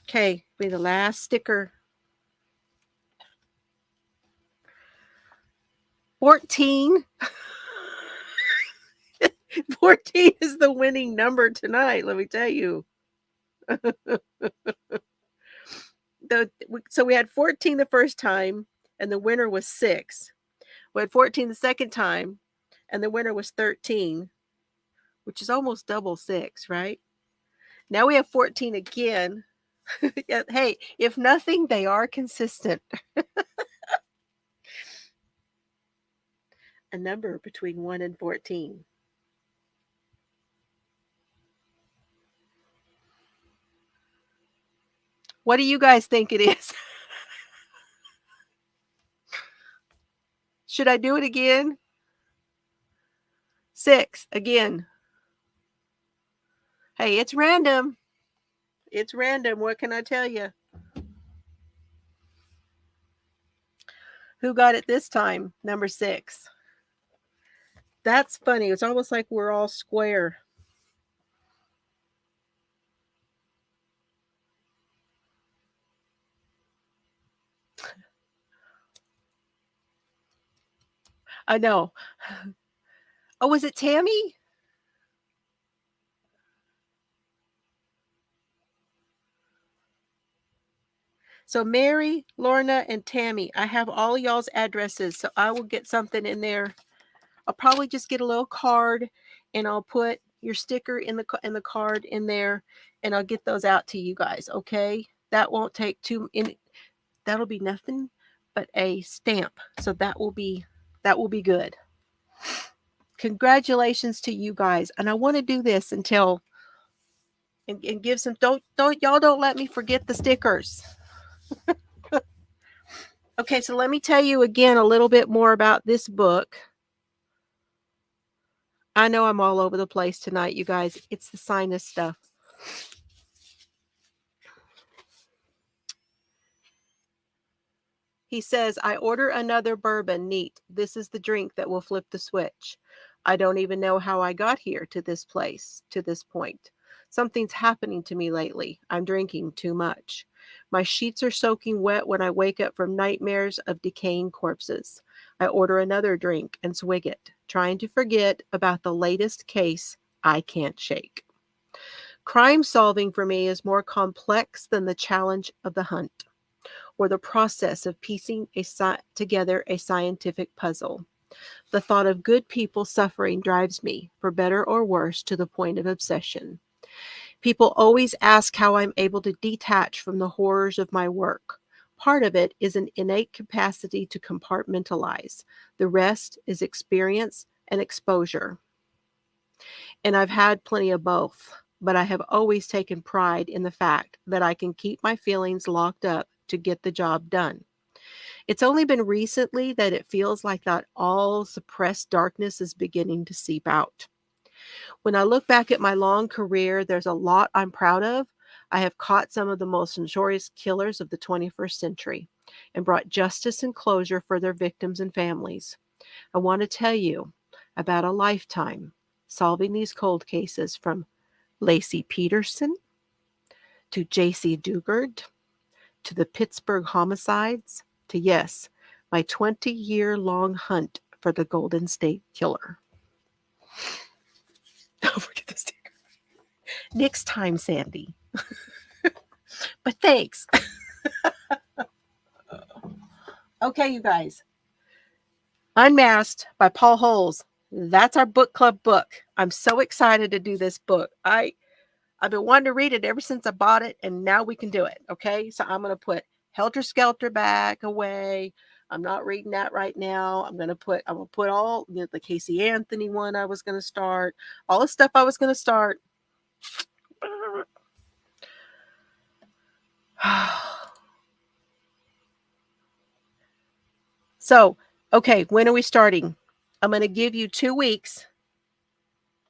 Okay, be the last sticker. 14. 14 is the winning number tonight, let me tell you. So we had 14 the first time, and the winner was 6. We had 14 the second time, and the winner was 13, which is almost double 6, right? Now we have 14 again. Hey, if nothing, they are consistent. A number between 1 and 14. What do you guys think it is? Should I do it again? 6 again. Hey, it's random. It's random. What can I tell you? Who got it this time? Number 6. That's funny. It's almost like we're all square. I know. Oh, was it Tammy? So Mary, Lorna, and Tammy, I have all y'all's addresses, so I will get something in there. I'll probably just get a little card, and I'll put your sticker in the card in there, and I'll get those out to you guys. Okay, that won't take that'll be nothing but a stamp, so that will be good. Congratulations to you guys, and I want to do this until and give some. Don't y'all don't let me forget the stickers. Okay, so let me tell you again a little bit more about this book. I know I'm all over the place tonight, you guys. It's the sinus stuff. He says, I order another bourbon. Neat. This is the drink that will flip the switch. I don't even know how I got here to this place, to this point. Something's happening to me lately. I'm drinking too much. My sheets are soaking wet when I wake up from nightmares of decaying corpses. I order another drink and swig it, trying to forget about the latest case I can't shake. Crime solving for me is more complex than the challenge of the hunt, or the process of piecing together a scientific puzzle. The thought of good people suffering drives me, for better or worse, to the point of obsession. People always ask how I'm able to detach from the horrors of my work. Part of it is an innate capacity to compartmentalize. The rest is experience and exposure. And I've had plenty of both. but I have always taken pride in the fact that I can keep my feelings locked up to get the job done. It's only been recently that it feels like that all suppressed darkness is beginning to seep out. When I look back at my long career, there's a lot I'm proud of. I have caught some of the most notorious killers of the 21st century and brought justice and closure for their victims and families. I want to tell you about a lifetime solving these cold cases, from Lacey Peterson to J.C. Dugard to the Pittsburgh homicides to, yes, my 20-year-long hunt for the Golden State Killer. Don't forget the sticker. Next time, Sandy. But thanks. Okay, you guys. Unmasked by Paul Holes. That's our book club book. I'm so excited to do this book. I've been wanting to read it ever since I bought it, and now we can do it. Okay, so I'm going to put Helter Skelter back away. I'm not reading that right now. I'm gonna put all, the Casey Anthony one I was gonna start, all the stuff I was gonna start. So, okay, when are we starting? I'm gonna give you 2 weeks.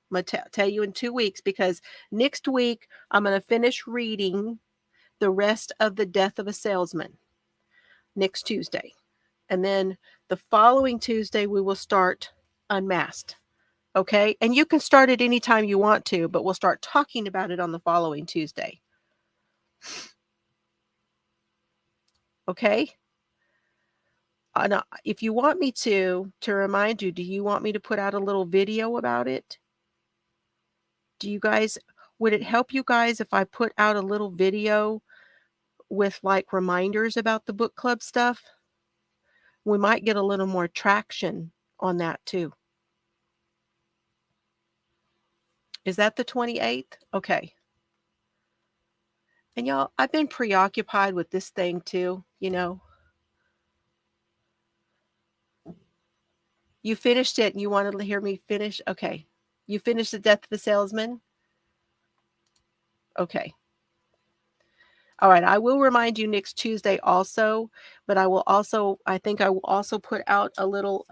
I'm gonna tell you in 2 weeks, because next week I'm gonna finish reading the rest of The Death of a Salesman next Tuesday. And then the following Tuesday, we will start Unmasked. Okay? And you can start it anytime you want to, but we'll start talking about it on the following Tuesday. Okay? Now, if you want me to remind you, do you want me to put out a little video about it? Do you guys, would it help you guys if I put out a little video with like reminders about the book club stuff? We might get a little more traction on that too. Is that the 28th? Okay. And y'all, I've been preoccupied with this thing too, You finished it and you wanted to hear me finish? Okay. You finished The Death of a Salesman? Okay. All right. I will remind you next Tuesday also, but I think I will also put out a little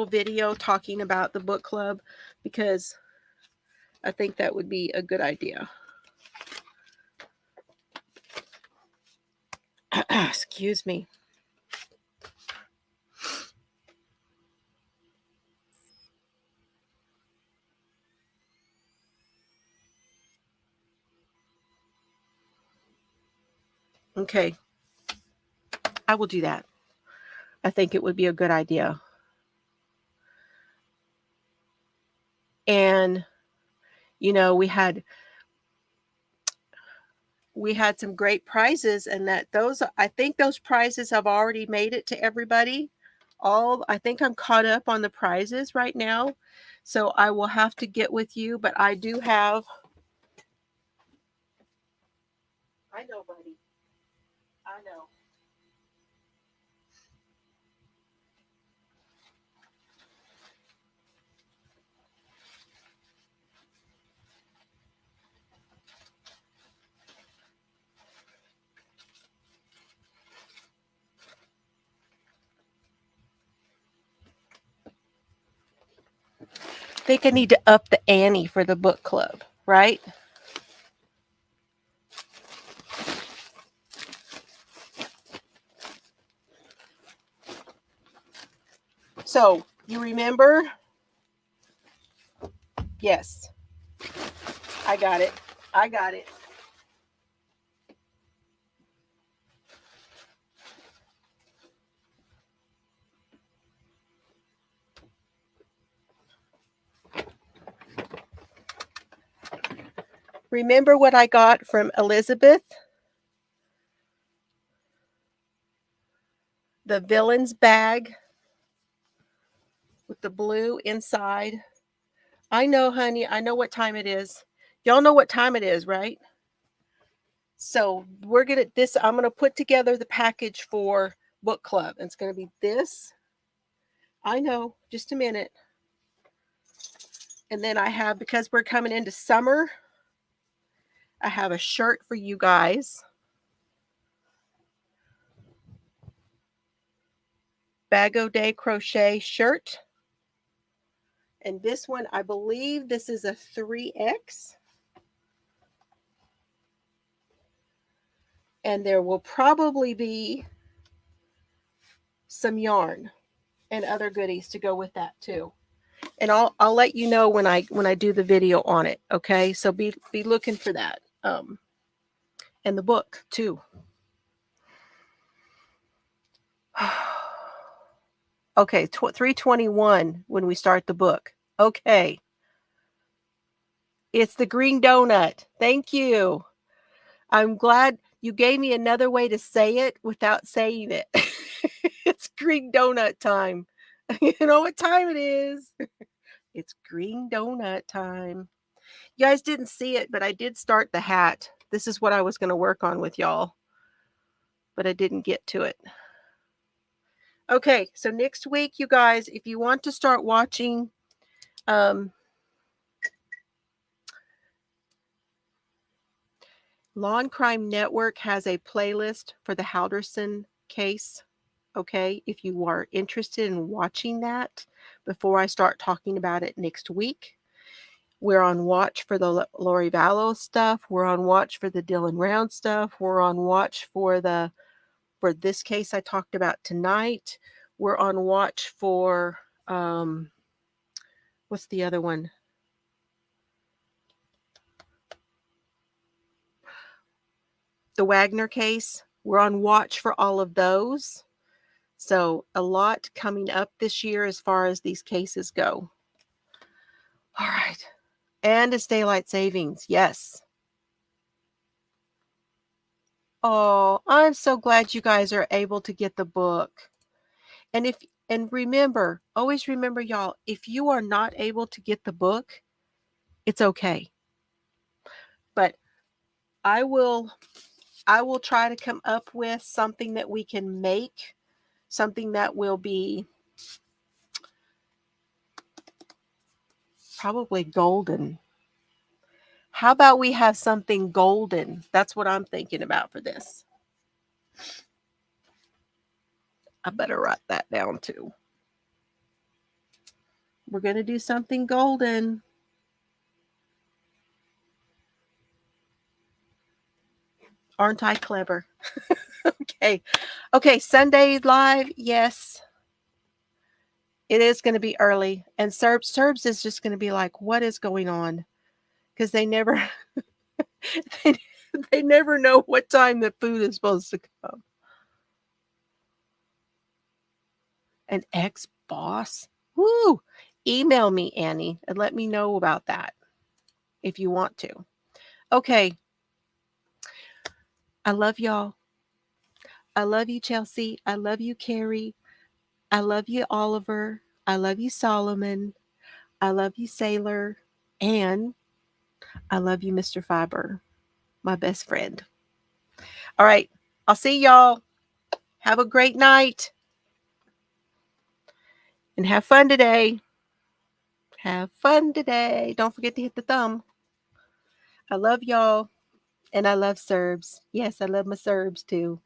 video talking about the book club, because I think that would be a good idea. Excuse me. Okay. I will do that. I think it would be a good idea. And, we had some great prizes, and I think those prizes have already made it to everybody. I think I'm caught up on the prizes right now. So I will have to get with you, but I do have. I know, buddy. I know. I think I need to up the ante for the book club, right? So, you remember? Yes. I got it. Remember what I got from Elizabeth? The villain's bag with the blue inside. I know, honey. I know what time it is. Y'all know what time it is, right? So I'm gonna put together the package for book club. It's gonna be this. I know. Just a minute. And then I have, because we're coming into summer, I have a shirt for you guys. Bago Day crochet shirt. And this one, I believe this is a 3X. And there will probably be some yarn and other goodies to go with that too. And I'll let you know when I do the video on it. Okay, so be looking for that. And the book too. Okay, 321 when we start the book. Okay. It's the green donut. Thank you. I'm glad you gave me another way to say it without saying it. It's green donut time. You know what time it is? It's green donut time. You guys didn't see it, but I did start the hat. This is what I was going to work on with y'all, but I didn't get to it. Okay, so next week, you guys, if you want to start watching Law and Crime Network has a playlist for the Halderson case. Okay, if you are interested in watching that before I start talking about it next week. We're on watch for the Lori Vallow stuff. We're on watch for the Dylan Round stuff. We're on watch for this case I talked about tonight. We're on watch for what's the other one? The Wagner case. We're on watch for all of those. So a lot coming up this year as far as these cases go. All right. And it's daylight savings. Yes. Oh, I'm so glad you guys are able to get the book. And remember, always remember, y'all, if you are not able to get the book, it's okay. But I will try to come up with something that we can make, something that will be probably golden. How about we have something golden? That's what I'm thinking about for this. I better write that down too. We're going to do something golden. Aren't I clever? Okay, Sunday live, yes. It is going to be early. And Serbs is just going to be like, what is going on? Because they never they never know what time the food is supposed to come. An ex-boss? Woo! Email me, Annie, and let me know about that if you want to. Okay. I love y'all. I love you, Chelsea. I love you, Carrie. I love you, Oliver. I love you, Solomon. I love you, Sailor. And I love you, Mr. Fiber, my best friend. All right. I'll see y'all. Have a great night. And have fun today. Have fun today. Don't forget to hit the thumb. I love y'all. And I love Serbs. Yes, I love my Serbs too.